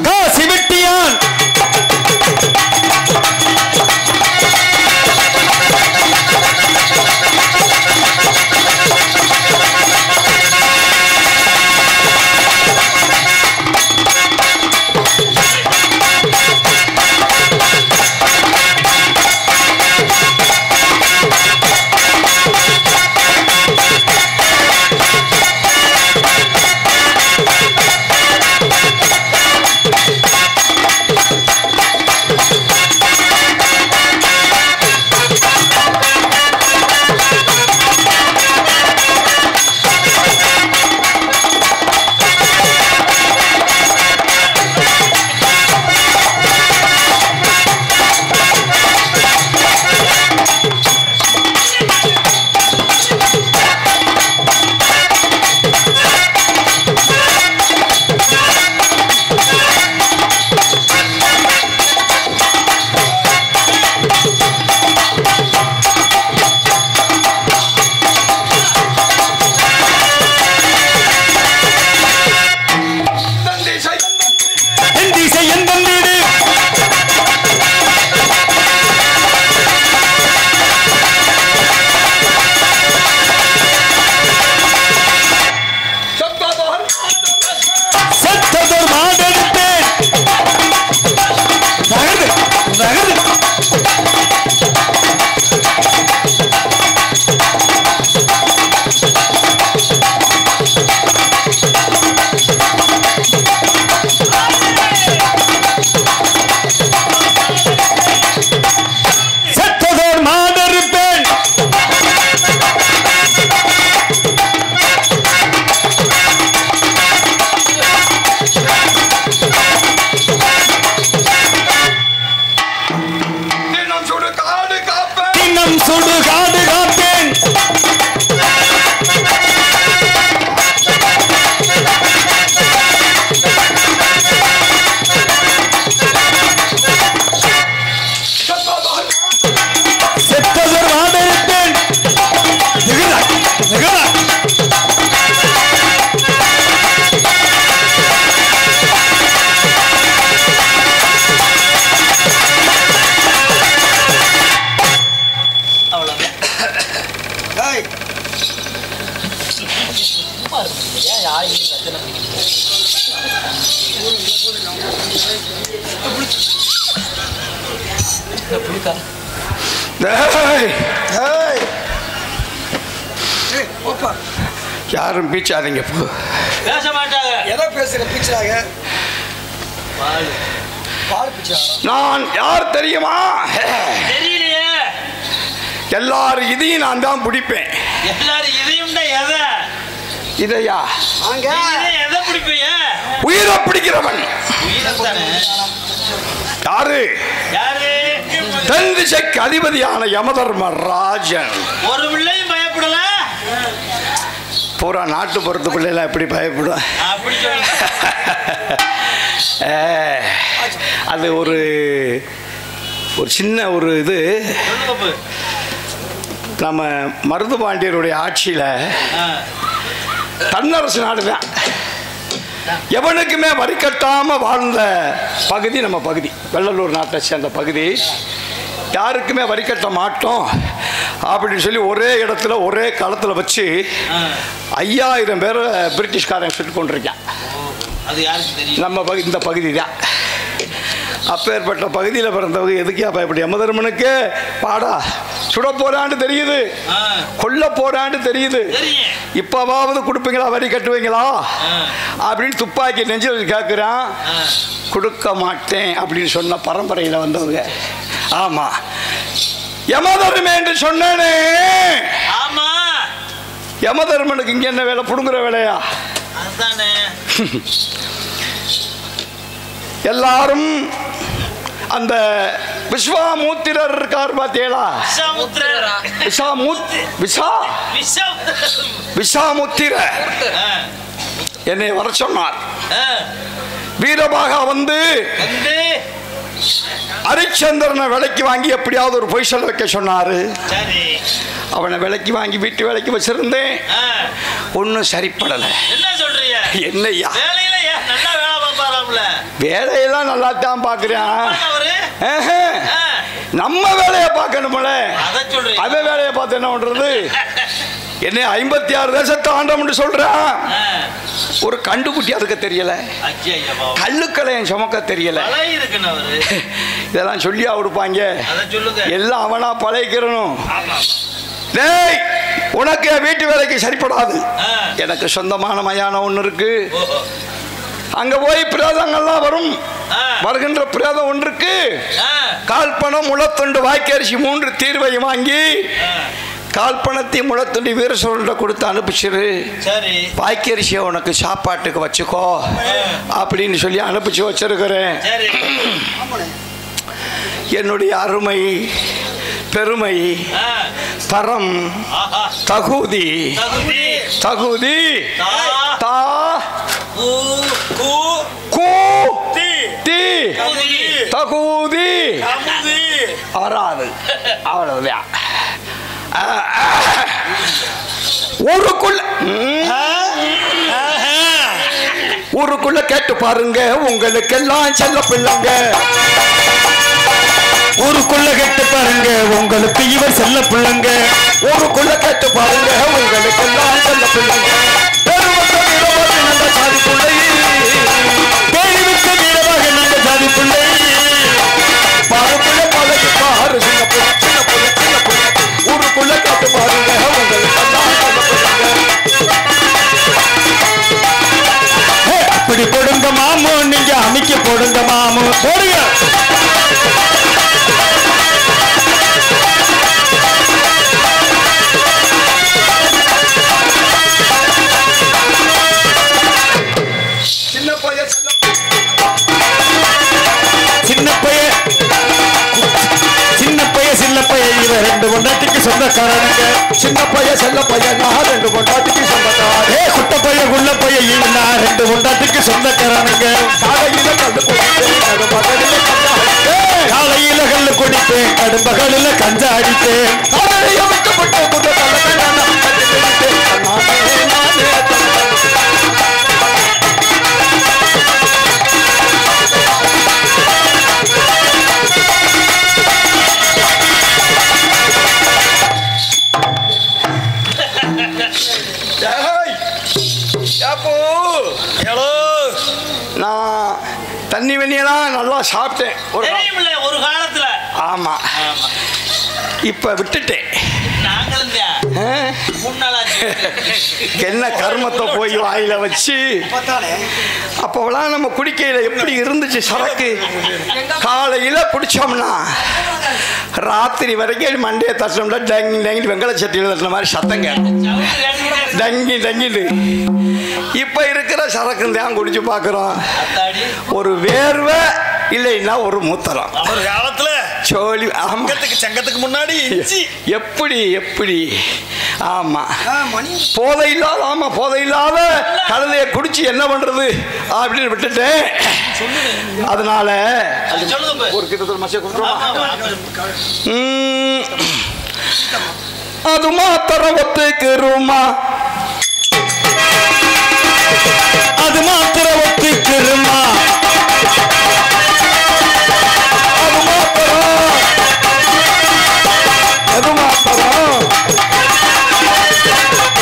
காசி வெட்டியான் யாரும் பீச்சாதீங்க. பேச மாட்டாங்க. எதை பேசுற பீச்சாக? நான் யார் தெரியுமா? தெரியலையே. எல்லாரும் இதையும் நான் தான் பிடிப்பேன். எல்லாரும் இதையும் எதை? இதையா? எதை பிடிப்பீங்க? உயிரை பிடிக்கிறவன். யாரு? தென் திசைக்கு அதிபதியான யமதர்மராஜன். ஒரு பிள்ளையும் பயப்படல. பூரா நாட்டு பொறுத்த பிள்ளைலாம் எப்படி பயப்படும்? அது ஒரு சின்ன ஒரு இது. நம்ம மருது பாண்டியருடைய ஆட்சியில் தன்னரசு நாடு தான். எவனுக்குமே வரி கட்டாமல் வாழ்ந்த பகுதி நம்ம பகுதி. வெள்ளலூர் நாட்டை சேர்ந்த பகுதி. யாருக்குமே வரி கட்ட மாட்டோம் அப்படின்னு சொல்லி ஒரே இடத்துல ஒரே களத்தில் வச்சு 5000 பேரை பிரிட்டிஷ்காரன் சுட்டு கொண்டிருக்கான். நம்ம இந்த பகுதி தான். அப்பேற்பட்ட பகுதியில் பிறந்தவங்க எதுக்கா பயப்படி? யமதர்மனுக்கு பாடா சுட போறான்னு தெரியுது, கொல்ல போறான்னு தெரியுது. இப்பவாவது கொடுப்பீங்களா, வரி கட்டுவீங்களா அப்படின்னு துப்பாக்கி நெஞ்சில் கேட்குறான். கொடுக்க மாட்டேன் அப்படின்னு சொன்ன பரம்பரையில் வந்தவங்க. ஆமா, யமதர்மன் என்று சொன்னே. ஆமா, யமதர்மனுக்கு இங்க என்ன வேலை? புடுங்குற வேலையா? எல்லாரும் அந்த விஸ்வாமூத்திரர் இருக்கார் பார்த்தீங்களா? விஸ்வாமுத்திர என்னை வர சொன்னார். வீரபாகா வந்து ஹரிச்சந்திரனை விலைக்கு வாங்கி எப்படியாவது ஒரு பொய் சொல்ல வைக்க சொன்னாரு. அவனை விலைக்கு வாங்கி வீட்டு வேலைக்கு வச்சிருந்தேன். ஒன்னும் சரிப்படலை. என்னையா வேலையில நல்லா வேலை பார்ப்பாராம்ல. வேலையெல்லாம் நல்லா தான் பாக்குறேன். அவரு நம்ம வேலையை பார்க்கணும்ல. அத சொல்றேன். அவ வேலையை பார்த்து என்ன பண்றது? என்ன 56 தேசத்தை ஆண்டோம்னு சொல்றான். ஒரு கண்டுக்குட்டி அதுக்கு தெரியல, கல்லுக்கலையும் சுமக்க தெரியல. இதெல்லாம் சொல்லியா கொடுப்பாங்க? எல்லாம் அவனா பழகிக்கிறணும். டேய், உனக்கு வீட்டு வேலைக்கு சரிப்படாது. எனக்கு சொந்தமான மயானம் ஒன்று இருக்கு. அங்க போய் பிரேதங்கள்லாம் வரும். வருகின்ற பிரேதம் ஒன்றுக்கு கால்பணம், முளத்தொண்டு, வாய்க்கரிசி 3 தீர்வை வாங்கி கால்பணத்தை முளத்தொண்டி வீரசோழ கொடுத்து அனுப்பிச்சிரு. வாய்க்கரிசியை உனக்கு சாப்பாட்டுக்கு வச்சுக்கோ அப்படின்னு சொல்லி அனுப்பிச்சு வச்சிருக்கிறேன். என்னுடைய அருமை, பெருமை, தரம், தகுதி, தகுதி தகுதி வராது. அவ்வளவுதான். ஊருக்குள்ள கேட்டு பாருங்க, உங்களுக்கெல்லாம் செல்ல பிள்ளைங்க. ஊருக்குள்ள கேட்டு பாருங்க, உங்களுக்கு இவர் செல்ல பிள்ளைங்க. ஊருக்குள்ள கேட்டு பாருங்க, உங்களுக்கெல்லாம் செல்ல பிள்ளைங்க. சாதி பிள்ளை, பேரிவிக்க வீரமாக நல்ல சாதி பிள்ளை. பாருக்குள்ள பழகி பாரு, சின்ன பிள்ளை, சின்ன பிள்ளை, சின்ன பிள்ளை. ஊருக்குள்ள கேட்டு பாருங்க, உங்களுக்கெல்லாம் செல்ல பிள்ளைங்க. அப்படி போடுங்க மாமு, நீங்க அமைக்க போடுங்க மாமு, போடுங்க. ரெண்டு பொண்டாட்டிக்கு சொந்தக்காரனுங்க. சின்ன பையன், செல்ல பையன், நான் 2 பொண்டாட்டிக்கு சொந்தக்காரன். குட்ட பையன், உள்ள பையன், நான் 2 பொண்டாட்டிக்கு சொந்தக்காரனுங்க. காலையில கண்டு குடிப்பேன், கடும்பகலில கஞ்சா அடிப்பேன். காலையில கல்லு குடிப்பேன், கடும்பகலில கஞ்சா அடிப்பேன். காலையில வைக்கப்பட்ட புத்த தலைமை நான் கட்டி குடிப்பேன். நான் தண்ணி வெண்ணியெல்லாம் நல்லா சாப்பிட்டேன் ஒரு காலத்துல. ஆமா, இப்ப விட்டுட்டேன். என்ன கர்மத்தை போய் வாயில வச்சு அப்போலாம் நம்ம குடிக்கையில எப்படி இருந்துச்சு சரக்கு. காலையில குடிச்சோம்னா ராத்திரி வரைக்கும் மண்டையை தட்டினோம்னா டங்கி டங்கி வெங்கல சட்டியில் தட்டின மாதிரி சத்தம் கேட்கும். டங்கி டங்கிட்டு இப்ப இருக்கிற சரக்கு தான் குடிச்சு பாக்குறோம். ஒரு வேர்வை இல்லைன்னா ஒரு மூத்தரம். ஒரு காலத்துல சோழி சங்கத்துக்கு முன்னாடி எப்படி எப்படி ஆமா போதை இல்லாத, ஆமா போதை இல்லாத கழுதைய குடிச்சு என்ன பண்றது அப்படின்னு விட்டுட்டேன். அதனால ஒரு கிட்டத்தட்ட மசை அது மாத்திரம் ஒத்துக்குருமா, அது மாத்திரம் ஒத்துக்குருமா, அது மாத்திரம், அது மாத்திரம்,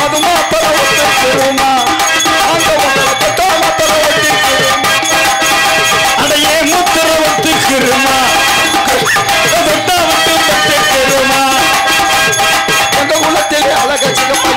அது மாத்திரம் ஒத்துக்குருமா, அந்த ஒத்தா மாத்திரம் ஒத்துக்குருமா, அடையே முத்திரம் ஒத்துக்குருமா, தொட்டா விட்டு ஒத்துக்குருமா, அந்த குலத்திலே அழக சிகப்பு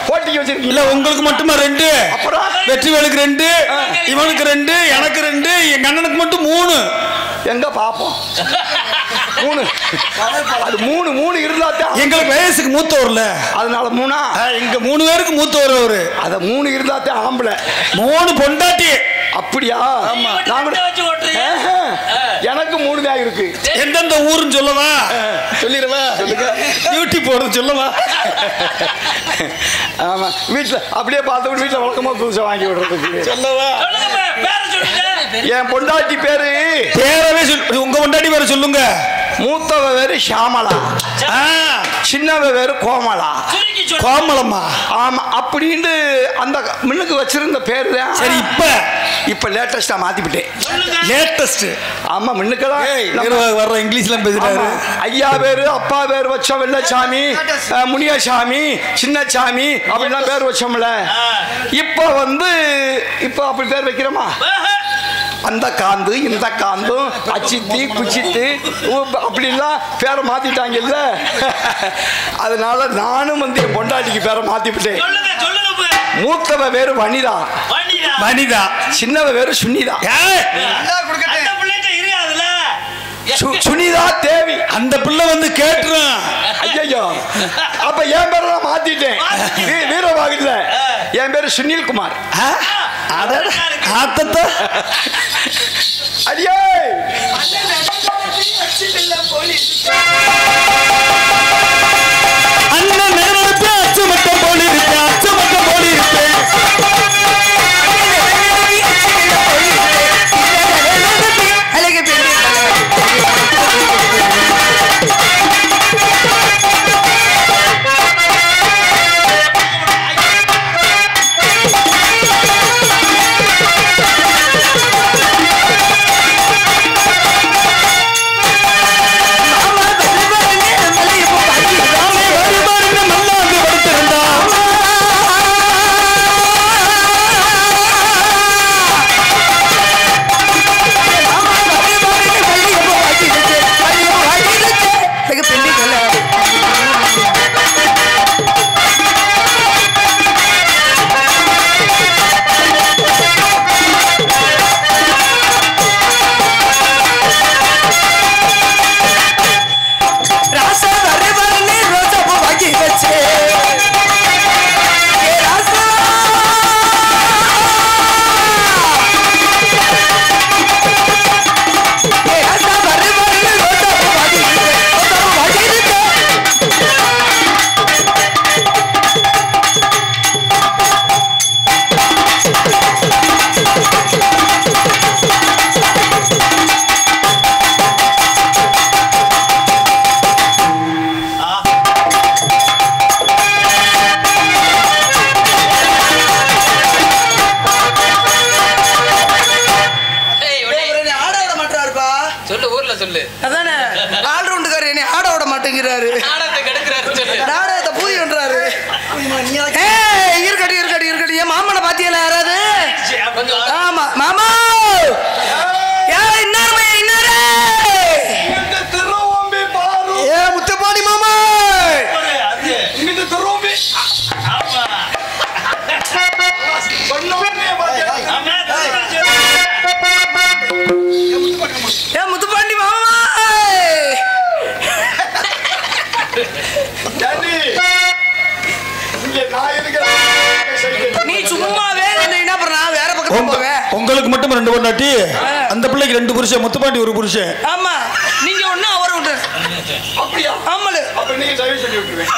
போட்டிக்கு வச்சிருக்கீங்க. இல்ல உங்களுக்கு மட்டுமா 2? அப்புறம் வெற்றிவேலுக்கு 2, இவனுக்கு 2, எனக்கு 2, எங்க அண்ணனுக்கு மட்டும் 3. எங்க பாப்போம் 3. அது 3 இருந்தாத்தான் எங்களுக்கு வயசுக்கு மூத்தவர்ல, அதனால 3. எங்க 3 பேருக்கு மூத்தவர் அவரு. அத 3 இருந்தாத்தான் ஆம்பளை. 3 பொண்டாட்டி. அப்படியா? எனக்கு 3 தான் இருக்கு. எந்தெந்த ஊருன்னு சொல்லவா? சொல்லிடுவா? டியூட்டி போறது சொல்லவா? ஆமா, வீட்டுல அப்படியே பார்த்து வீட்டுல வழக்கமா புதுசா வாங்கி விடுறதுக்கு சொல்லவா? என் பொண்டாட்டி பேரு பேரவே உங்க பொண்டாட்டி பேரை சொல்லுங்க. மூத்தவ பேரு ஷியாமலா, சின்னவ பேரு கோமலா. கோமலம்மா? ஆமா, அப்படின்னு அந்த முன்னுக்கு வச்சிருந்த பேரு தான். சரி, இப்ப லேட்டஸ்டா மாத்திவிட்டேன். லேட்டஸ்ட்? ஆமா, முன்னுக்கெல்லாம் வர்ற இங்கிலீஷ்ல பேசுறாரு. ஐயா பேரு அப்பா பேரு வச்சோம், வெள்ளச்சாமி, முனியசாமி, சின்னசாமி அப்படிலாம் பேர் வச்சோம்ல. இப்ப இப்ப அப்படி பேர் வைக்கிறோமா? அந்த காந்து இந்த காந்தும் அச்சித்தி குச்சித்து அப்படிலாம் பேரை மாத்திட்டாங்கல்ல. அதனால நானும் என் பொண்டாட்டிக்கு பேரை மாத்திவிட்டேன். மூத்தவ பேரு வனிதா, வனிதா. சின்னவ பேரு சுனிதா. சுனிதா தேவி. அந்த பிள்ளை கேட்டுறான். ஐயோ, அப்ப என் பேரை மாத்திட்டேன். வீரவாக என் பேரு சுனில் குமார். அடியே அண்ணன் நேரத்து அச்சு மட்டும் போலி இருப்பேன், அச்சு மட்டும் போலி இருப்பேன். உங்களுக்கு மட்டும் 2 பொண்டாட்டி, அந்த பிள்ளைக்கு 2 புருஷன், முத்துப்பாண்டி 1 புருஷன். ஆமா, நீங்க ஒண்ணு அவர் ஒண்ணு. அப்படியா? ஆமால. அப்ப நீங்க சர்வீஸ் பண்ணி விட்டுருவீங்க.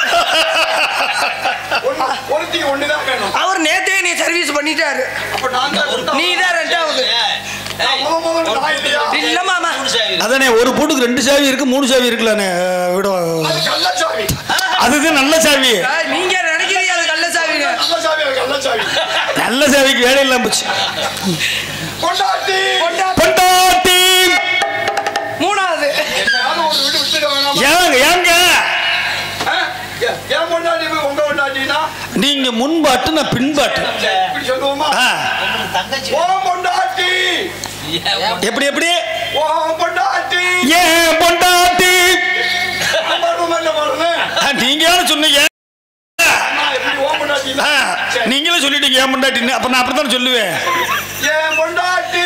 ஒருத்தி ஒண்ணுதான் வேணும். அவர் நேத்தே நீ சர்வீஸ் பண்ணிட்டாரு. அப்ப நான் நீ தான் ரெண்டாவது. இல்ல மாமா. அதானே, ஒரு பூட்டுக்கு 2 சாவி இருக்கு, 3 சாவி இருக்குலானே. விட கள்ளச்சாவி. அதுதான் நல்ல சாவி. நீங்க நினைக்கிறீங்க அது கள்ள சாவிங்க. நல்ல சாவிக்கு வேலை இல்லாம போச்சு. பொண்டாட்டி பொண்டாட்டி 3வது. ஏங்க ஏங்க ஏன் பொண்டாட்டி உங்க பொண்டாட்டினா நீங்க முன்பாட்டு நான் பின்பாட்டு இப்படி சொல்லுவோமா? தங்கச்சி ஓ பொண்டாட்டி எப்படி எப்படி ஓ பொண்டாட்டி ஏன் பொண்டாட்டி என்ன பாருங்க நீங்க யாரும் சொன்னீங்க? நீங்களும் சொல்லிட்டீங்க ஏன் பொண்டாட்டின்னு. அப்ப நான் அப்படித்தான் சொல்லுவேன். ஏன் பொண்டாட்டி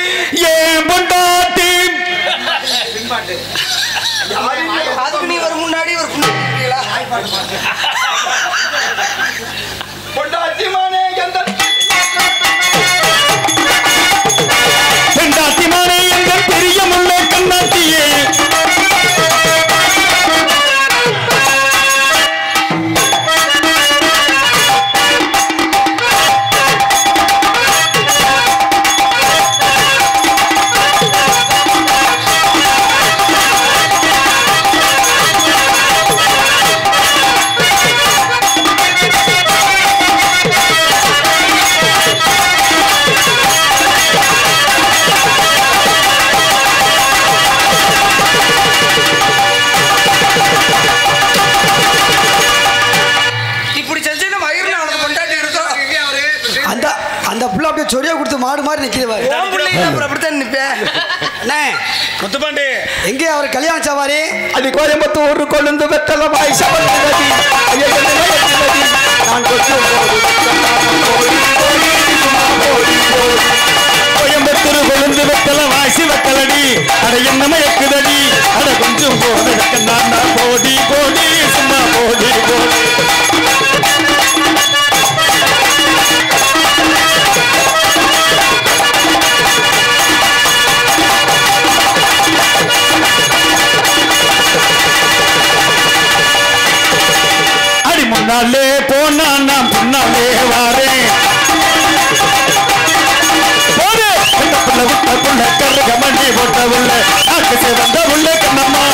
ஏன் பொண்டாட்டி அதுக்கு நீ ஒரு முன்னாடி ஒரு பொண்டாட்டி மானே எந்த பெண்டாட்டி மானே எங்கள் பெரிய முல்லை கண்ணாட்டியே சொரியா கொடுத்து மாடு மாதிரி நிக்கிறவாரு. அப்படித்தான் நிப்பேன். முத்துப்பாண்டி எங்கே அவர் கல்யாணம் சவாரி? அது கோயம்புத்தூர் கொழுந்து வெத்தல வாய் சவந்ததி நான் கோயம்புத்தூர் கொழுந்து வெத்தல வாசி வெத்தலடி அட என்ன மயக்குதடி அட கொஞ்சம் போது நான் போடி போடி சும்மா போடி போடி முன்னாலே போனா நான் பின்னாலே வாரேன் போடு அந்த புள்ள விட்ட புள்ள கருக மண்டி போட்ட உள்ள நாக்கு சேவந்த உள்ள கண்ணம்மா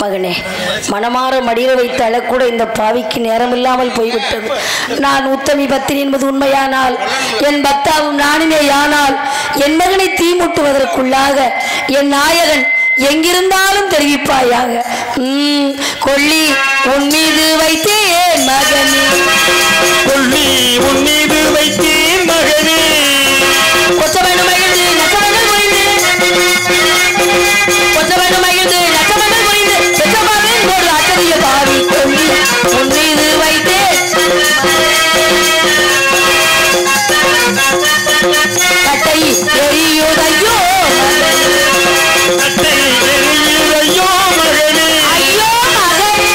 மகனே, மனமாற மடியில் வைத்த அழக்கூட இந்த பாவிக்கு நேரமில்லாமல் போய்விட்டது. நான் உத்தமி பத்தினி என்பது உண்மையானால், என் பக்தாவும் நானுமே ஆனால், என் மகனை தீமுட்டுவதற்குள்ளாக என் நாயகன் எங்கிருந்தாலும் தெரிவிப்பாயாக. கொல்லி உன் மீது வைத்தேன் மகனே, கொல்லி உன் மீது வைத்தேன் மகனே, கொச்சவனு மகிழ்ந்து நச்சவனு மொழிந்து, கொச்சவனு மகிழ்ந்து நச்சவனு மொழிந்து, பெற்றபாவின் ஒரு அச்சரிய பாவி கொல்லி உன் மீது வைத்தேன் கட்டை எரியுதையோ கட்டை எரியுதையோ மகனே, ஐயோ மகனே.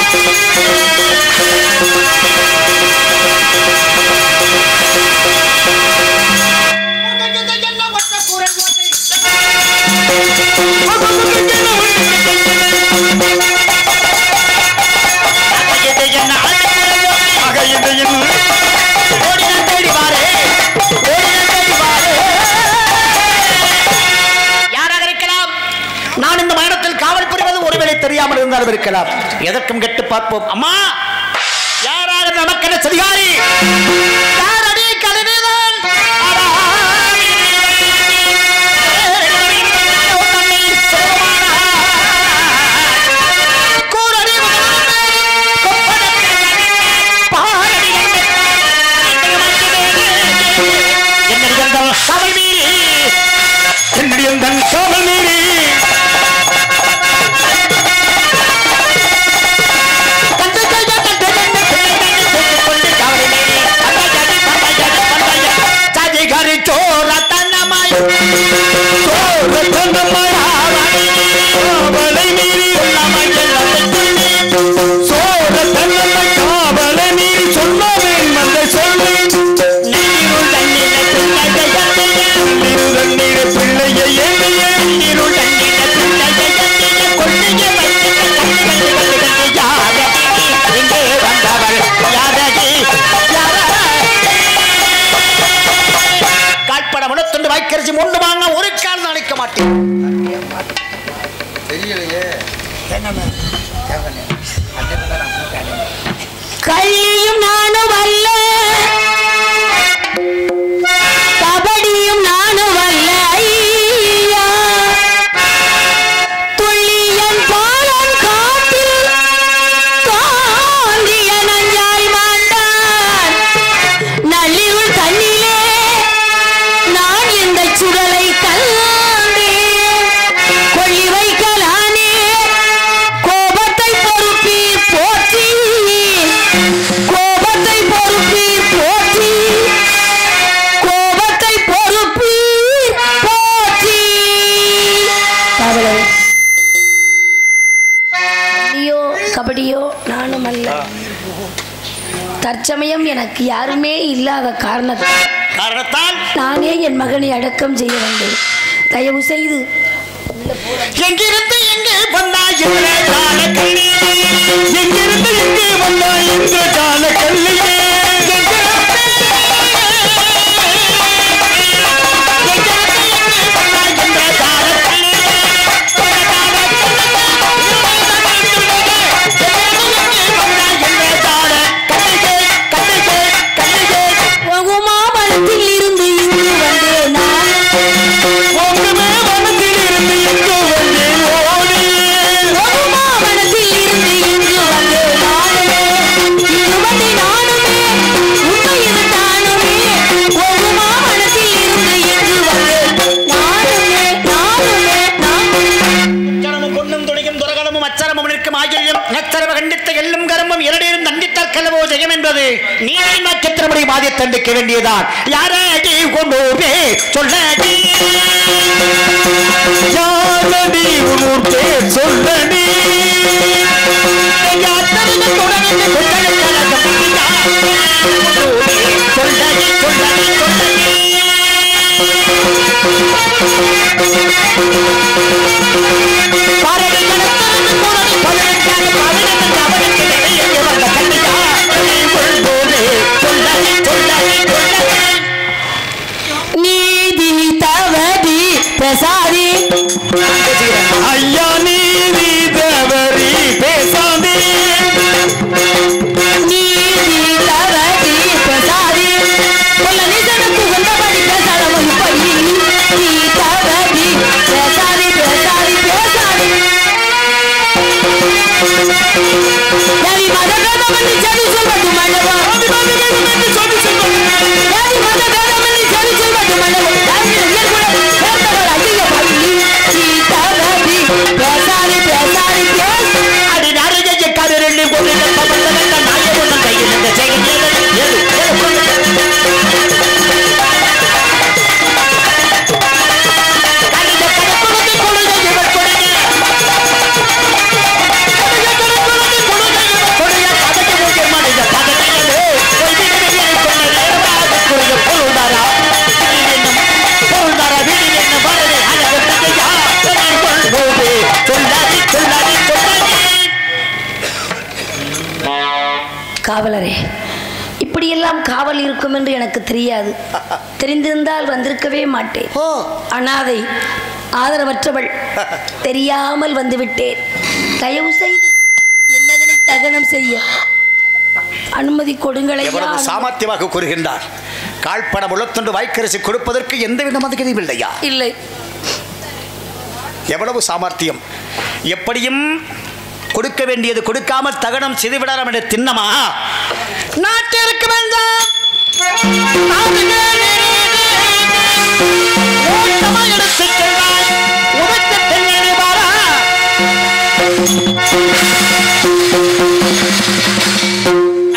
நான் இந்த மரணத்தில் காவல் புரிவது ஒருவேளை தெரியாமல் இருந்தாலும் இருக்கலாம். எதற்கும் கெட்டு பார்ப்போம். அம்மா, யாராக நமக்கென சரிகாரி என்னுடைய தன் காவல் மீறி ஒன்று வாங்க ஒரு கால் அழைக்க மாட்டேன். தெரியலையே கள்ளி தற்சமயம் எனக்கு யாருமே இல்லாத காரணத்தால் நானே என் மகனை அடக்கம் செய்ய வந்தேன். தயவு செய்து எங்கிருந்து எங்கே வந்தாய் என்ற காலக்கல்லியே, எங்கிருந்து எங்கே வந்தாய் என்ற காலக்கல்லியே, நீரின் நட்சத்திரமுடைய பாதியத்தை தண்டிக்க வேண்டியதான். யாரடி கொண்டோரே சொல்லடி, யாரடி உன்னூர்த்தே சொல்லடி, சொல்லடி சொல்லடி சொல்லடி. நீதி தவறி பேசாதே, ஐயா நீதி தவறி பேசாதே, நீதி தவறி பேசாதே, கொல்ல நிஜனுக்கு வந்தபடி பேசாதவன் படி, நீ தவறி பேசாதே பேசாதே பேசாதே. நவி மதகதமணி சரி சொல்வது மண்டபா, நவி மதகதமணி சரி சொல்வது மண்டபா, காவலரே, இப்படியெல்லாம் காவல் இருக்கும் என்று எனக்கு தெரியாது. தெரிந்திருந்தால் வந்திருக்கவே மாட்டேன். அனாதை, ஆதரவற்றவள், தெரியாமல் வந்துவிட்டேன். தயவு செய்து என் மகனை தகனம் செய்ய அனுமதி கொடுங்கள். எவ்வளவு சாமர்த்தியமாக கூறுகின்றார். காழ்ப்பணம் உளத்தொன்று வாய்க்கரிசி கொடுப்பதற்கு எந்த வித மதிக்கதையும் இல்லையா? இல்லை. எவ்வளவு சாமர்த்தியம்! எப்படியும் கொடுக்க வேண்டியது கொடுக்காமல் தகனம் செய்துவிடாரம் என்ற திண்ணமா நாட்டிற்கு வந்தார்.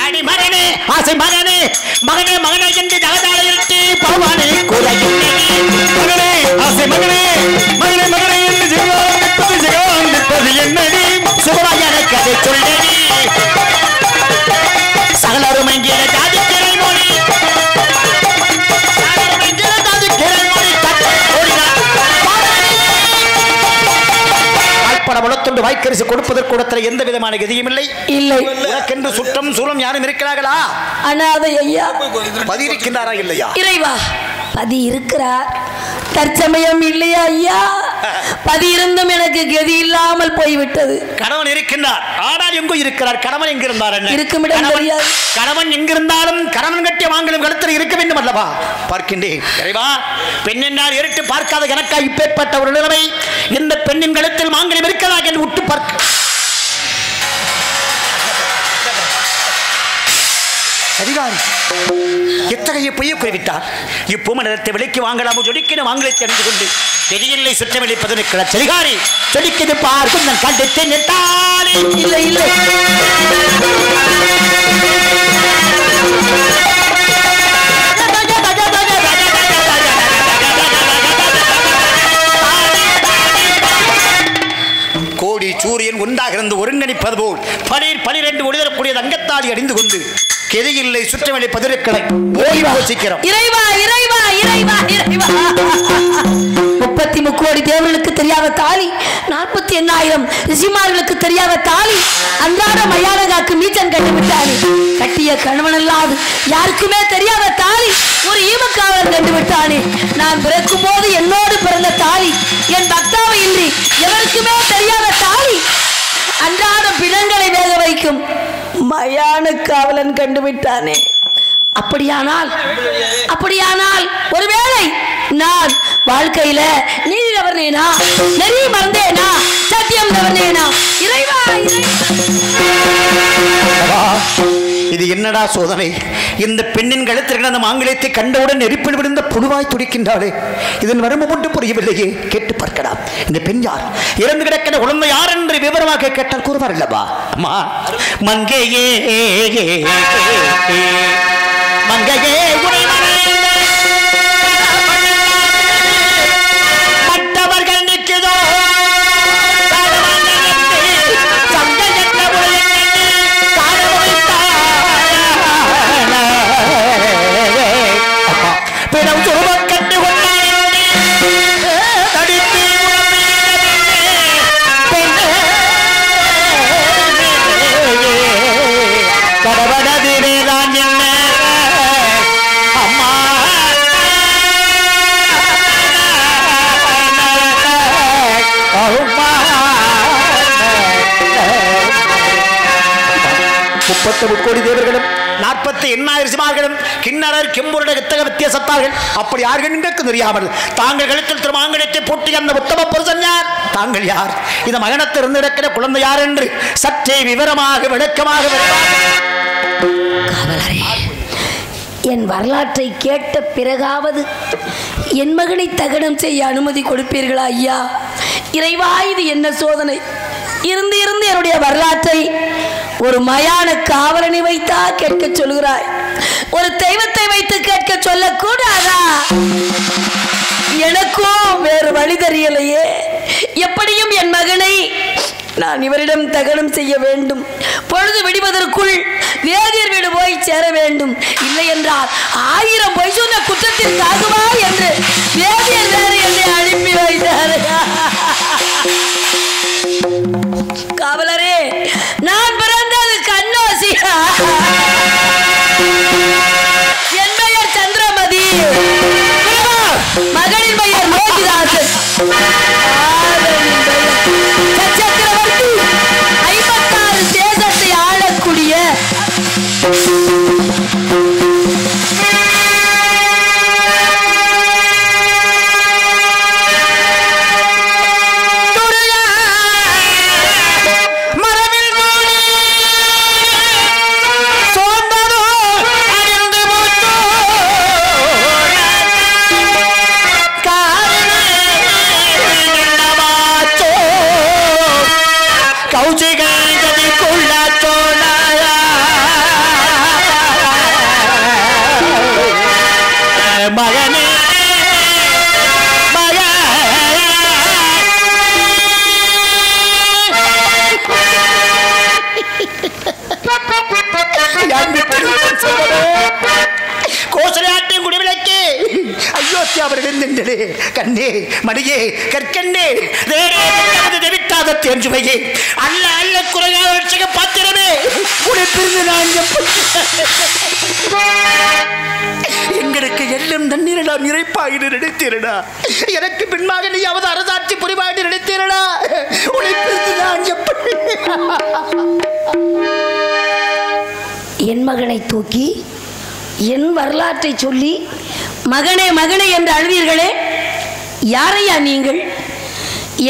அடி மகனே, ஆசை மகனே, மகனே மகனே என்று ஜகதாலயத்தை பவானி மகனே, ஆசை மகனே, மகனே மகனே என்று ஜெகவான் என்னடி சுபராயன கதை சொல்லடி, சகலரும் என்கிற ஜாதி கிளை மொழி, சகலரும் என்கிற ஜாதி கிளை மொழி காழ்ப்பணமுளத்தொண்டு வாய்க்கரிசி கொடுப்பதற்கு கூடத்தில் எந்த விதமான கதியும் இல்லை. இல்லை. உனக்கென்று சுற்றம் சூலம் யாரும் இருக்கிறார்களா? அனாதை ஐயா. பதி இருக்கின்றாரா இல்லையா? இறைவா, பதி இருக்கிறார். தற்சமயம் இல்லையா ஐயா? பதி இருந்தும் எனக்கு கதி இல்லாமல் போய்விட்டது. கணவன் இருக்கின்றார், ஆனால் எங்கோ இருக்கிறார். கணவன் எங்கிருந்தார்? இருக்குமிடம் தெரியாது. கணவன் எங்கிருந்தாலும் கணவன் கட்டிய வாங்கலும் கழுத்தில் இருக்க வேண்டும் அல்லவா? பார்க்கின்றேன். இறைவா, பெண் என்றால் இருட்டு பார்க்காத எனக்கா இப்பேற்பட்ட ஒரு நிலைமை? இந்த பெண்ணின் கழுத்தில் மாங்கலம் இருக்கிறதா என்று விட்டு பார்க்க அதிகாரி எத்தகைய பொய்யை குறிவிட்டார். இப்பூமண்டலத்தை விலைக்கு வாங்கலாமோ ஜொலிக்கின வாங்கலத்தை அறிந்து கொண்டு பெரியில்லை சுற்றமளிப்பதனை சரிகாரி ஜொலிக்கிறது பார்க்கும் நான் கண்டத்தை நெட்டாலே. இல்லை இல்லை, கோடி சூரியன் ஒன்றாக இருந்து ஒருங்கிணைப்பது போல் 12 ஒளிதரக்கூடிய தங்கத்தாடி அணிந்து கொண்டு கெதியில்லை சுற்றவெளி பதிருக்கடை யோசிக்கிறோம். இறைவா இறைவா இறைவா இறைவா 33 கோடி தேவர்களுக்கு தெரியாத தாலி, 48,000 ரிஷிமார்களுக்கு தெரியாத தாலி, அன்றாட மயானகாக்கு மீச்சன் கட்டி விட்டாரு. கட்டிய கணவனல்லாது யாருக்குமே தெரியாத தாலி ஒரு ஈமக்காவலன் கண்டு விட்டானே. நான் பிறக்கும் போது என்னோடு பிறந்த தாலி, என் பக்தாவை இன்றி எவருக்குமே தெரியாத தாலி, அன்றாட பிணங்களை வேக வைக்கும் மயான காவலன் கண்டுவிட்டானே. அப்படியானால் ஒருவேளை நான் வாழ்க்கையில நீதி தவறினேனா, நெறி மறந்தேனா, சத்தியம் தவறினேனா? இறைவா இது என்னடா சோதனை? இந்த பெண்ணின் கழுத்தில் அந்த மாங்கல்யத்தை கண்டவுடன் நெருப்பில் விழுந்த புழுவாய் துடிக்கின்றாளே. இதன் வரம்பு மட்டும் புரியவில்லையே. கேட்டு பார்க்கலாம். இந்த பெண் யார், இறந்து கிடக்கிற குழந்தை யார் என்று விவரமாக கேட்டால் கூறுவார் அல்லவா? அம்மா மங்கையே மங்கையே மற்றவர்கள் நிற்கிறதோ பிடம் சுருவம் கண்டு தடித்து கடவனதிலே தான் என்ன அம்மா 30 கோடி தேவர்களும் 48,000 ரிஷிமார்களும் கிண்ணறர் கிம்புருட இத்தக வித்தியாசத்தார்கள். அப்படி யார்கள் எங்களுக்கு தெரியாமல் தாங்கள் கழுத்தில் திருமாங்கலத்தை போட்டி அந்த உத்தம புருஷன் யார்? தாங்கள் யார்? இந்த மகனத்திலிருந்து இருக்கிற குழந்தை யார் என்று சற்றே விவரமாக விளக்கமாக என் வரலாற்றை கேட்ட பிறகாவது என் மகனை தகனம் செய்ய அனுமதி கொடுப்பீர்களா ஐயா? இறைவா, இது என்ன சோதனை? இருந்து என்னுடைய வரலாற்றை ஒரு மயான காவலனை வைத்தா கேட்க சொல்கிறாய், ஒரு தெய்வத்தை வைத்து கேட்க சொல்லக்கூடாதா? எனக்கும் வேறு வழி தெரியலையே. எப்படியும் என் மகனை நான் இவரிடம் தகனம் செய்ய வேண்டும். பொழுது விடுவதற்குள் வேதியர் வீடு போய் சேர வேண்டும். இல்லை என்றால் 1000 பொய் சொன்ன குற்றத்திற்காகுமா என்று வேதியர் வேறு என்னை அனுப்பி வைத்தார். காவலரே, நான் பிறந்தது கண்ணோசியா. என் பெயர் சந்திரமதி, மகளின் பெயர் மோகிதாசன், சக்கரவர்த்தி 56 தேசத்தை ஆளக்கூடிய கண்ணே மடியே கற்கண்ணே தேவிட்டாத தேஞ்சுமையே அல்ல அல்ல குறையாக பாத்திரமே உடைப்பிருந்து நான் எங்களுக்கு எல்லும் தண்ணீரடா நிறைப்பாயிடு நினைத்தீரடா. எனக்கு பின்பாக நீயாவது அரசாட்சி புரிவாயிடு நினைத்தீரடா. உடைப்பிருந்து நான் எப்படி என் மகனை தூக்கி என் வரலாற்றை சொல்லி மகனே மகனே என்று அழுவீர்களே, யாரையா நீங்கள்?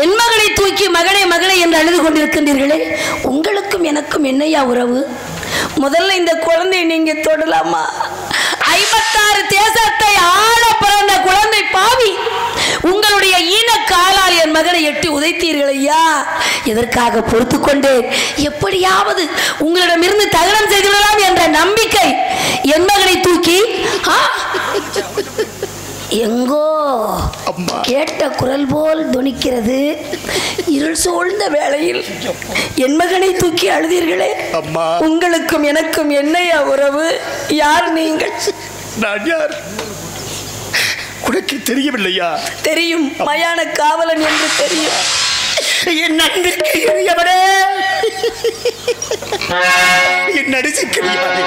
என் மகனை தூக்கி மகனே மகனே என்று அழுது கொண்டிருக்கின்றீர்களே, உங்களுக்கும் எனக்கும் என்னையா உறவு? முதல்ல இந்த குழந்தை நீங்க தொடலாமா? 56 தேசத்தை ஆள பிறந்த குழந்தை பாவி, உங்களுடைய ஈன காலால் என் மகனை எட்டி உதைத்தீர்கள் ஐயா. எதற்காக பொறுத்து கொண்டேன். எப்படியாவது உங்களிடமிருந்து தகனம் செய்து விடலாம் என்ற நம்பிக்கை என் மகனை தூக்கி எங்கோ கேட்ட குரல் போல் துணிக்கிறது. இருள் சூழ்ந்த வேளையில் என் மகனை தூக்கி அழுதீர்களே. உங்களுக்கும் எனக்கும் என்னையா உறவு? யார் நீங்கள்? நான் யார் உனக்கு தெரியவில்லையா? தெரியும், மயான காவலன் என்று தெரியும். என் அன்பிற்கு எரியவனே, என் நடிச்சுக்கிறியானே,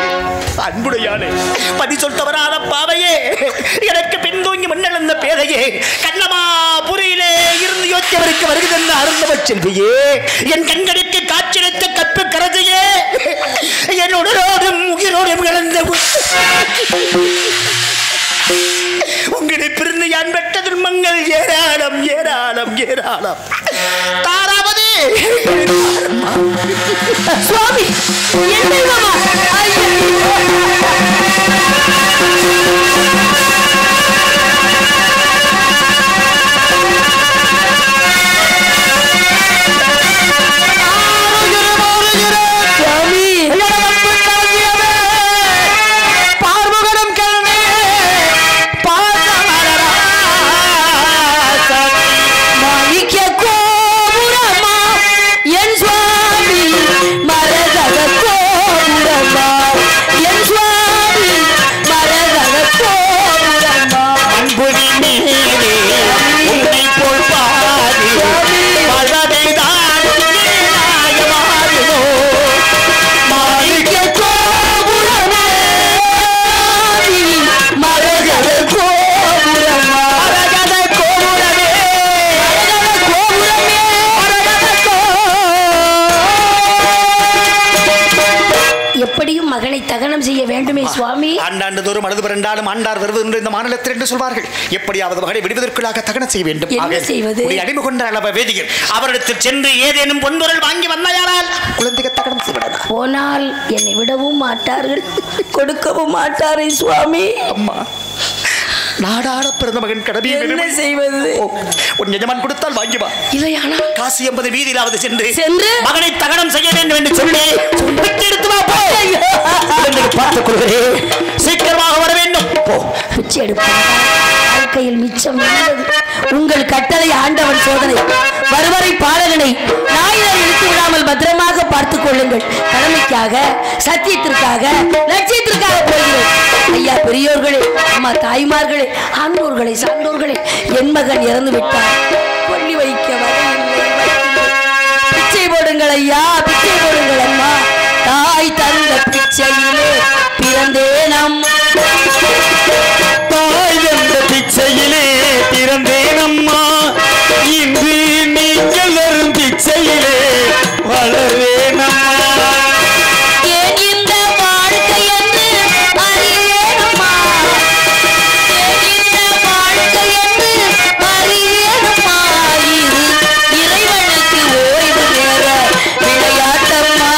அன்புடையானே, பதி சொல்தவரான பாவையே, எனக்கு பின்தூங்கி முன்னெழுந்த பேதையே, கண்ணமா புரியிலே இருந்து யோசித்தவருக்கு வருகிறந்த அருந்தவ செல்வியே, என் கண்களுக்கு காட்சியளித்த கற்பு கரதையே, என் உடலோடும் உயிரோடும் கலந்த உங்களை பிறந்து யான் பெற்ற துன்பங்கள் ஏராளம் ஏராளம் ஏராளம். தாராவதி சுவாமி, தகனம் செய்ய வேண்டுமே சுவாமி. ஆண்டாண்டு தோறும் அழுது பிறண்டாலும் ஆண்டார் வருவது இந்த மாநிலத்தில் என்று சொல்வார்கள். எப்படியாவது மகளை விடுவதற்குள்ளாக தகனம் செய்ய வேண்டும். என்ன செய்வது? அடிமை கொண்ட அளவ வேதியில் அவரிடத்தில் சென்று ஏதேனும் பொன்பொருள் வாங்கி வந்தாயானால் குழந்தைக்கு தகனம் செய்விடலாம். போனால் என்னை விடவும் மாட்டார்கள், கொடுக்கவும் மாட்டாரே சுவாமி. அம்மா, நாடாட பிறந்த மகன் கடமை என்ன செய்வது? உன் எஜமான் கொடுத்தால் வாங்கி வா. இல்லையானா காசி 80 வீதியிலாவது சென்று சென்று மகனை தகனம் செய்ய வேண்டும் என்று சொல்லி எடுத்து வா. போ, பார்த்துக் கொள்கிறேன், சீக்கிரமாக வர வேண்டும். போ, பிச்சை எடுப்பேன். வாழ்க்கையில் மிச்சம் இருந்தது உங்கள் கட்டளை. ஆண்டவன் சோதனை வருவரை பாலகனை நாயினை இழுத்து விடாமல் பத்திரமாக பார்த்துக் கொள்ளுங்கள். கடமைக்காக, சத்தியத்திற்காக, லட்சியத்திற்காக போகிறேன். ஐயா பெரியோர்களே, அம்மா தாய்மார்களே, ஆண்டோர்களே, சான்றோர்களே, என் மகன் இறந்து விட்டார். கொல்லி வைக்க வரையில்லை. பிச்சை போடுங்கள் ஐயா, பிச்சை போடுங்கள் அம்மா. தாய் தந்த பிச்சையிலே பிறந்தேன் அம்மா. தாய் தந்த பிச்சையிலே பிறந்தேன் அம்மா. இன்று நீங்கள் வரும் பிச்சையிலே வளர்வேன் அம்மா. ஏன் இந்த வாழ்க்கை என்று அறியேனம்மா. ஏன் இந்த வாழ்க்கை என்று அறியேனம்மா. இது இறைவனுக்கு ஓய்வு நேர விளையாட்டம்மா.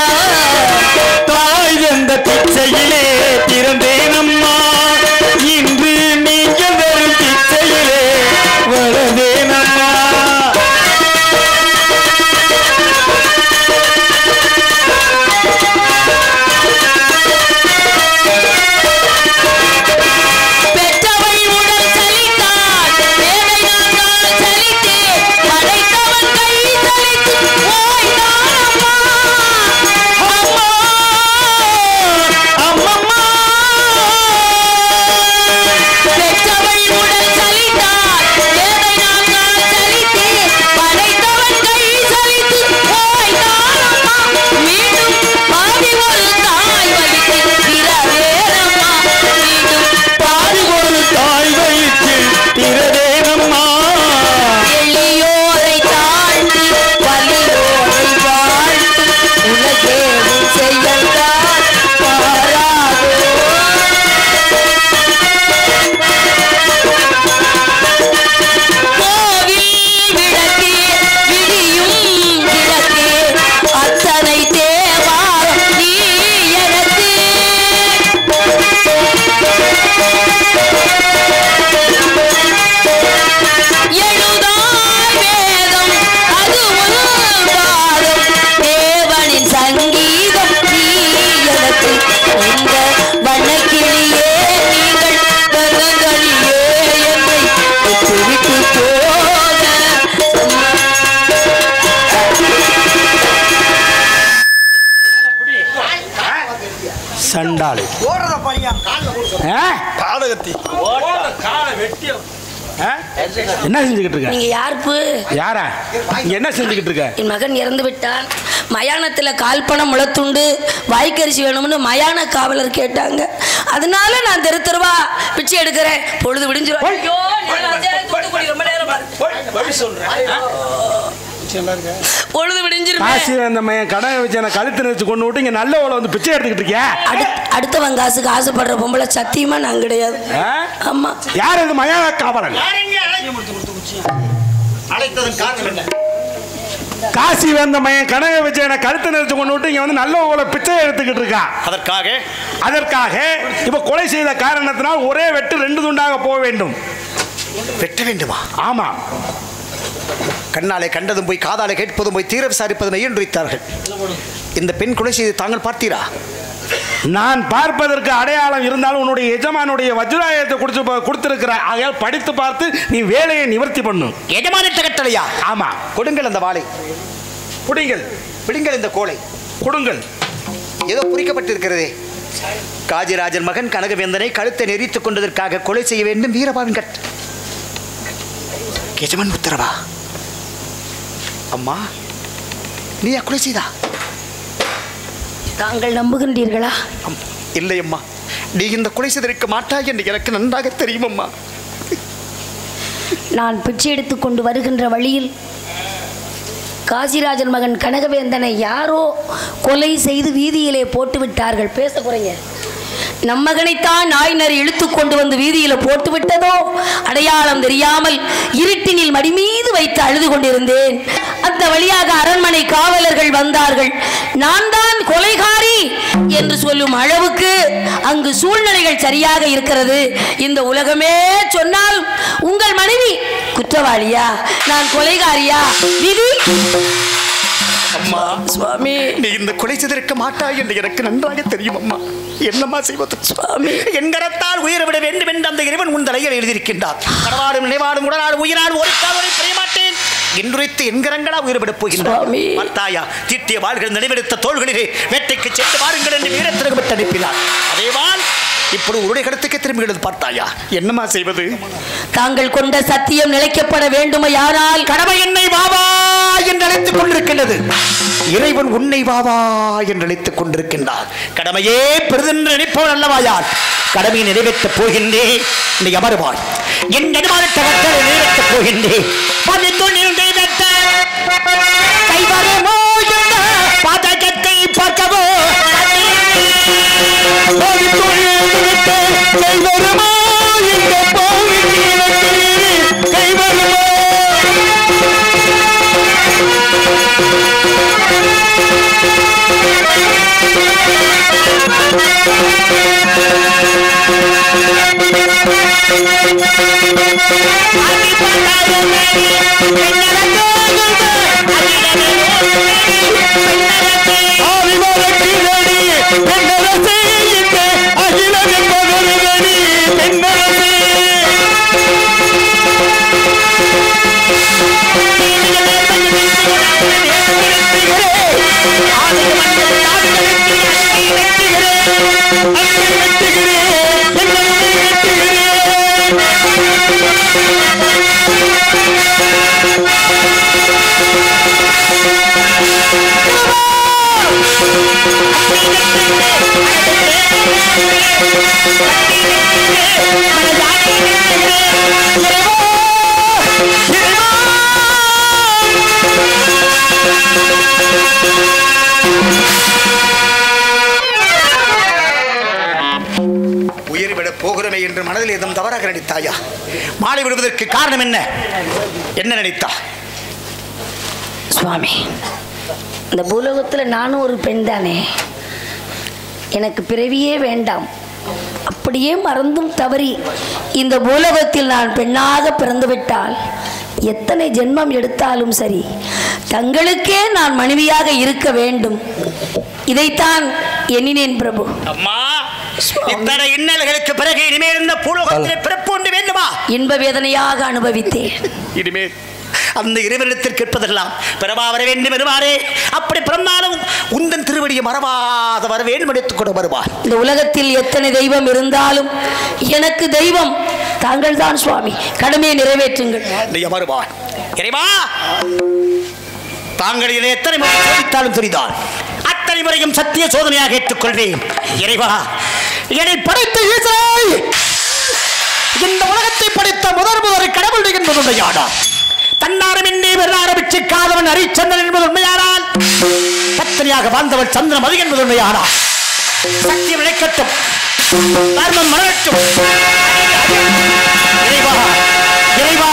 தாய் தந்த பிச்சையிலே பிறந்தேன் அம்மா. இன்று நீங்கள் வரும் பிச்சை முட்டாளு ஓடுறத பாரியா பாதகத்தி என்ன செஞ்சுக்கிட்டு இருக்க? நீங்க யாருப்பு? யாரா இங்க என்ன செஞ்சுக்கிட்டு இருக்க? என் மகன் இறந்து விட்டான். மயானத்துல கால்பணம் முளத்துண்டு வாய்க்கரிசி வேணும்னு மயான காவலர் கேட்டாங்க. அதனால நான் தெரு தெருவா பிச்சை எடுக்கிறேன். பொழுது விடிஞ்சிரும். ஐயோ, தூத்துக்குடி ரொம்ப நேரம் பொழுது விடிஞ்சிரும். காசு அந்த கடை வச்சு என்ன கழுத்து நிறுத்தி கொண்டு விட்டு இங்க நல்ல ஓலை வந்து பிச்சை எடுத்துக்கிட்டு இருக்கியா? அடுத்தவன் காசுக்கு ஆசைப்படுற பொம்பளை சத்தியமா நான் கிடையாது. ஆமா. யார் அது மயான காவலன்? காசி வந்த மையன் கனவை வச்சு என்ன கழுத்தை நிறுத்தி கொண்டு விட்டு இங்க வந்து நல்ல ஓலை பிச்சை எடுத்துக்கிட்டு இருக்கா. அதற்காக இப்ப கொலை செய்த காரணத்தினால் ஒரே வெட்டு 2 துண்டாக போக வேண்டும். வெட்ட வேண்டுமா? ஆமா. கண்ணாலே கண்டதும் போய் காதாலே கேட்பதும் போய் தீர விசாரிப்பதும் என்று வைத்தார்கள். இந்த பெண் கொலை செய்து தாங்கள் பார்த்தீரா? நான் பார்ப்பதற்கு அடையாளம் இருந்தாலும் உன்னுடைய எஜமானுடைய வஜ்ராயத்தை கொடுத்திருக்கிறார். ஆகையால் படித்து பார்த்து நீ வேலையை நிவர்த்தி பண்ணும். எஜமானிட்ட கட்டளையா? ஆமா. கொடுங்கள் அந்த வாளை. பிடிங்கள் இந்த கோலை. கொடுங்கள். ஏதோ குறிக்கப்பட்டிருக்கிறதே. காஜிராஜன் மகன் கனகவேந்தனை கழுத்தை நெறித்துக் கொண்டதற்காக கொலை செய்ய வேண்டும் வீரபாவின் கட். எஜமான் உத்தரவா? அம்மா, நீ கொலை செய்தா? தாங்கள் நம்புகின்றீர்களா? இல்லை அம்மா, நீ இந்த கொலை செய்திருக்க மாட்டாய் என்று எனக்கு நன்றாக தெரியும் அம்மா. நான் பிச்சை எடுத்துக் கொண்டு வருகின்ற வழியில் காசிராஜன் மகன் கனகவேந்தனை யாரோ கொலை செய்து வீதியிலே போட்டு விட்டார்கள். பேச குறைங்க. நம் மகனைத்தான் நாயினர் இழுத்து கொண்டு வந்து வீதியில போட்டு விட்டதோ அடையாளம் தெரியாமல் இருட்டினில் மடி மீது வைத்து அழுது கொண்டிருந்தேன். அந்த வழியாக அரண்மனை காவலர்கள் வந்தார்கள். நான் தான் கொலைகாரி என்று சொல்லும் அளவுக்கு அங்கு சூழ்நிலைகள் சரியாக இருக்கிறது. இந்த உலகமே சொன்னால் உங்கள் மனைவி குற்றவாளியா, நான் கொலைகாரியா? விதி. அம்மா, சுவாமி, நீ இந்த கொலை செய்திருக்க மாட்டாய் என்று எனக்கு நன்றாக தெரியும் அம்மா. என்னம்மா செய்வது? சுவாமி, என்கரத்தால் உயிரை விட வேண்டும் என்று அந்த இறைவன் உன் தலையில் எழுதியிருக்கின்றார். கடவாடும் நினைவாடும் உடனாடும் உயிராடும் ஒரு காவலை பிரிய மாட்டேன் என்றுரைத்து என்கரங்களா உயிர்விடப் போகின்றார். பார்த்தாயா, தீட்டிய வாள்கள் நினைவெடுத்த தோள்களிலே வேட்டைக்கு சென்று வாருங்கள் என்று வீரத்திற்கு விட்டு அனுப்பினார். அதேவாள் இப்படி உருடைய கடத்துக்கு திரும்புகிறது. பார்த்தாயா, என்னமா செய்வது? தாங்கள் கொண்ட சத்தியம் நிலைக்கப்பட வேண்டுமையானால் கடமை என்னை வாவா என்று அழைத்துக் கொண்டிருக்கின்றது. இறைவன் உன்னை வாவா என்று அழைத்துக் கொண்டிருக்கின்றார். கடமையே பெரிதென்று நினைப்பவன் அல்லவாயால் கடமையை நிறைவேற்றப் போகின்றேன். நீ அமருவாய். என் நெடுமாறட்ட கட்டளை நிறைவேற்றப் போகின்றேன். கைவரமோ என்ற பாதகத்தை பார்க்கவோ கைவரமோ என்ற கைவரமோ உயிர்விடப் போகிறோமே என்று மனதில் ஏதும் தவறாக நினைத்தாயா? மாலை விடுவதற்கு காரணம் என்ன? என்ன நினைத்தா? சுவாமி, இந்த பூலோகத்தில் நானும் ஒரு பெண் தானே. எனக்கு பிறவியே வேண்டாம். அப்படியே மறந்தும் தவறி இந்த பூலோகத்தில் நான் பெண்ணாக பிறந்துவிட்டால் எத்தனை ஜென்மம் எடுத்தாலும் சரி தங்களுக்கே நான் மனைவியாக இருக்க வேண்டும். இதைத்தான் எண்ணினேன் பிரபு. அம்மா, இத்தனை இன்னல்களுக்கு பிறகு இனிமேல் இந்த பூலோகத்தில் பிறப்பு ஒன்று வேண்டுமா? இன்ப வேதனையாக அனுபவித்தேன். இனிமேல் அந்த இறைவனிடத்தில் கேட்பதெல்லாம் பிறவா வர வேண்டும் வருவாரே. அப்படி பிறந்தாலும் உந்தன் திருவடியை மறவாத வர வேண்டும் எடுத்துக் கொண்டு வருவார். இந்த உலகத்தில் எத்தனை தெய்வம் இருந்தாலும் எனக்கு தெய்வம் தாங்கள் தான் சுவாமி. கடமையை நிறைவேற்றுங்கள். வருவார். இறைவா, தாங்கள் என்னை எத்தனை முறை சோதித்தாலும் சரிதான், அத்தனை முறையும் சத்திய சோதனையாக ஏற்றுக்கொள்வேன். இறைவா, என்னை படைத்த ஈசனை, இந்த உலகத்தை படைத்த முதல் கடவுள் என்பதுடையானார். தன்னாரம் என்னை ஆரம்பிச்சு காதவன் ஹரிச்சந்திரன் என்பது உண்மையானால், பத்தினியாக வாழ்ந்தவள் சந்திரமதி என்பது உண்மையானார். சத்தியம் இழைக்கட்டும், தர்மம் மலரட்டும். இறைவா, இறைவா,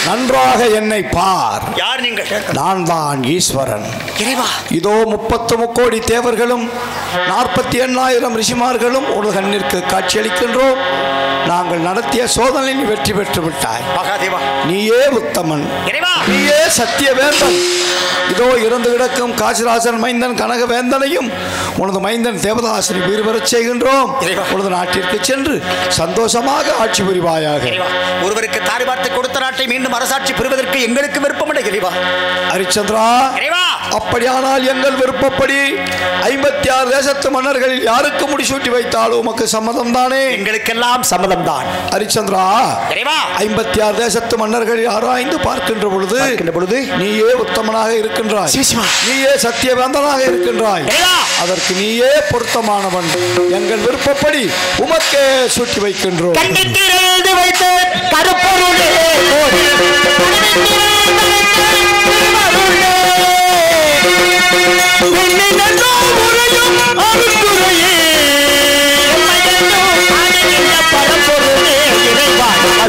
நன்றாக என்னை பார். யார் நீங்கள்? நான் தான் ஈஸ்வரன். இறைவா, இதோ 33 கோடி தேவர்களும் 48,000 ரிஷிமார்களும் ஒரு கண்ணிற்கு காட்சியளிக்கின்றோம். நாங்கள் நடத்திய சோதனையில் வெற்றி பெற்று விட்டாய். மகாதேவா, நீயே உத்தமன், இறைவா, நீயே சத்தியவேந்தன். இதோ இறந்து கிடக்கும் காசிராசன் மைந்தன் கனகவேந்தனையும் உனது மைந்தன் தேவதாசனை வீறு பெறச் செய்கின்றோம். உனது நாட்டிற்கு சென்று சந்தோஷமாக ஆட்சி புரிவாயாக. ஒருவருக்கு தாரி வார்த்தை கொடுத்த நாட்டை மீண்டும் அரசாட்சி பெறுவதற்கு எங்களுக்கு விருப்பமில்லை. இறைவா, ஹரிச்சந்திரா, அப்படியானால் எங்கள் விருப்பப்படி 56 தேசத்து மன்னர்களில் யாருக்கு முடிசூட்டி வைத்தாலும் உமக்கு சம்மதம் தானே? எங்களுக்கெல்லாம் சம்மதம் தான். ஹரிச்சந்திரா, 56 தேசத்து மன்னர்களில் ஆராய்ந்து பார்க்கின்ற பொழுது நீயே உத்தமனாக இருக்கின்றாய், நீயே சத்தியவேந்தனாக இருக்கின்றாய். அதற்கு நீயே பொருத்தமானவன். எங்கள் விருப்பப்படி உமக்கே சூட்டி வைக்கின்றோம்.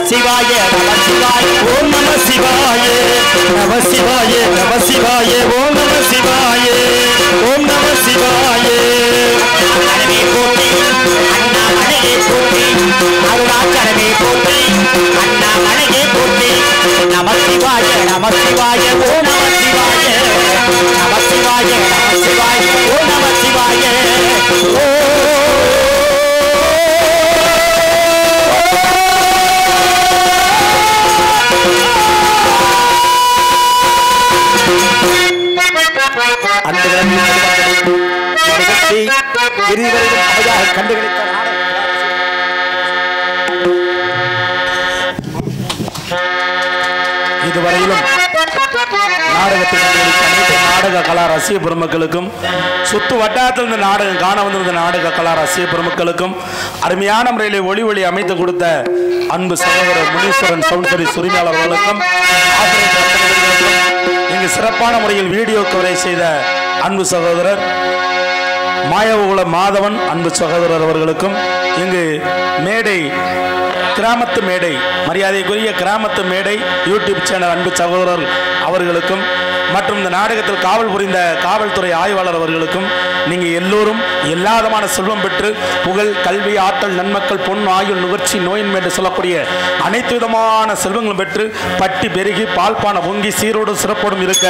சிவாய நம சிவாய ஓம் நம சிவாய நம சிவாய நம சிவாய ஓம் நம சிவாய ஓம் நம சிவாய. அருணாச்சலமே போற்றி, அண்ணாமலையே போற்றி, அருணாச்சலமே போற்றி, அண்ணாமலையே போற்றி. நம சிவாய நம சிவாய ஓம் நம சிவாய நம சிவாய நம சிவாய ஓம் நம சிவாய. இதுவரையிலும் நாடக கலா ரசிக பெருமக்களுக்கும் சுத்து வட்டாரத்தில் இந்த நாடகம் காண வந்திருந்த நாடக கலா ரசிக பெருமக்களுக்கும் அருமையான முறையில் ஒளி அமைத்து கொடுத்த அன்பு சகோதரர் முனீஸ்வரன் சவுண்டரி உரிமையாளர் அவர்களுக்கும் இங்கு சிறப்பான முறையில் வீடியோ கவரேஜ் செய்த அன்பு சகோதரர் மாயவகுல மாதவன் அன்பு சகோதரர் அவர்களுக்கும் இங்கு மேடை கிராமத்து மேடை மரியாதைக்குரிய கிராமத்து மேடை யூடியூப் சேனல் அன்பு சகோதரர் அவர்களுக்கும் மற்றும் இந்த நாடகத்தில் காவல் புரிந்த காவல்துறை ஆய்வாளர் அவர்களுக்கும் நீங்கள் எல்லோரும் எல்லா விதமான செல்வம் பெற்று புகழ், கல்வி, ஆற்றல், நன்மக்கள், பொன், ஆயுள், நுகர்ச்சி, நோயின்மை என்று சொல்லக்கூடிய அனைத்து விதமான செல்வங்களும் பெற்று பட்டி பெருகி பால்பான பொங்கி சீரோடும் சிறப்போடும் இருக்க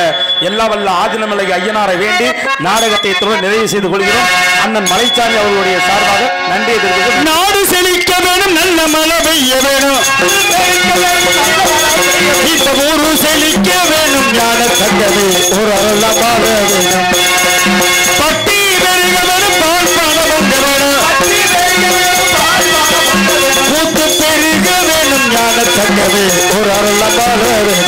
எல்லா வல்ல ஆதினமலை ஐயனாரை வேண்டி நாடகத்தை நிறைவு செய்து கொள்கிறோம். அண்ணன் மலைச்சாமி அவர்களுடைய சார்பாக நன்றியை தெரிவிக்கிறோம். நாடு செழிக்க வேணும், நல்ல மழை பெய்ய வேணும், இந்த ஊரு செழிக்க வேணும், ஞான தங்கவே ஒரு அருளமாக வேணும், பட்டி பெருக வேணும், பால் பான பொங்க வேணும், கூத்து பெருக வேணும், ஞான தங்கவே ஒரு அருளமாக வேணும்,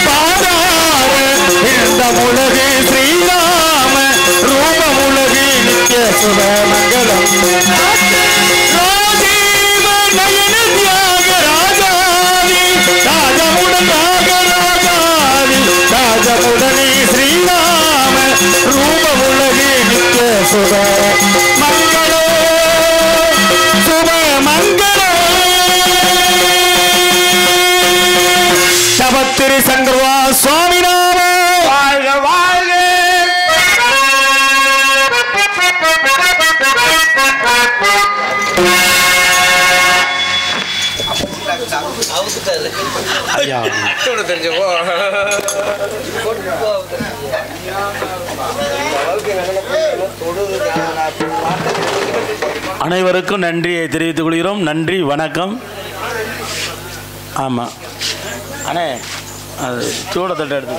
பாதார இந்த உலகே ஸ்ரீராம ரூப உலகே நித்திய சுப மங்களம் ராஜீவ நயன தியாக ராஜாதி ராஜமுடன் நாகராஜ சுப மங்களோ சுப மங்களோ சபத்திரி சங்கர்வா சுவாமி நாம வாழ்க வாழ்க. அனைவருக்கும் நன்றியை தெரிவித்துக் கொள்கிறோம். நன்றி, வணக்கம். ஆமாம் அண்ணே, அது சூடத்தட்டை எடுத்து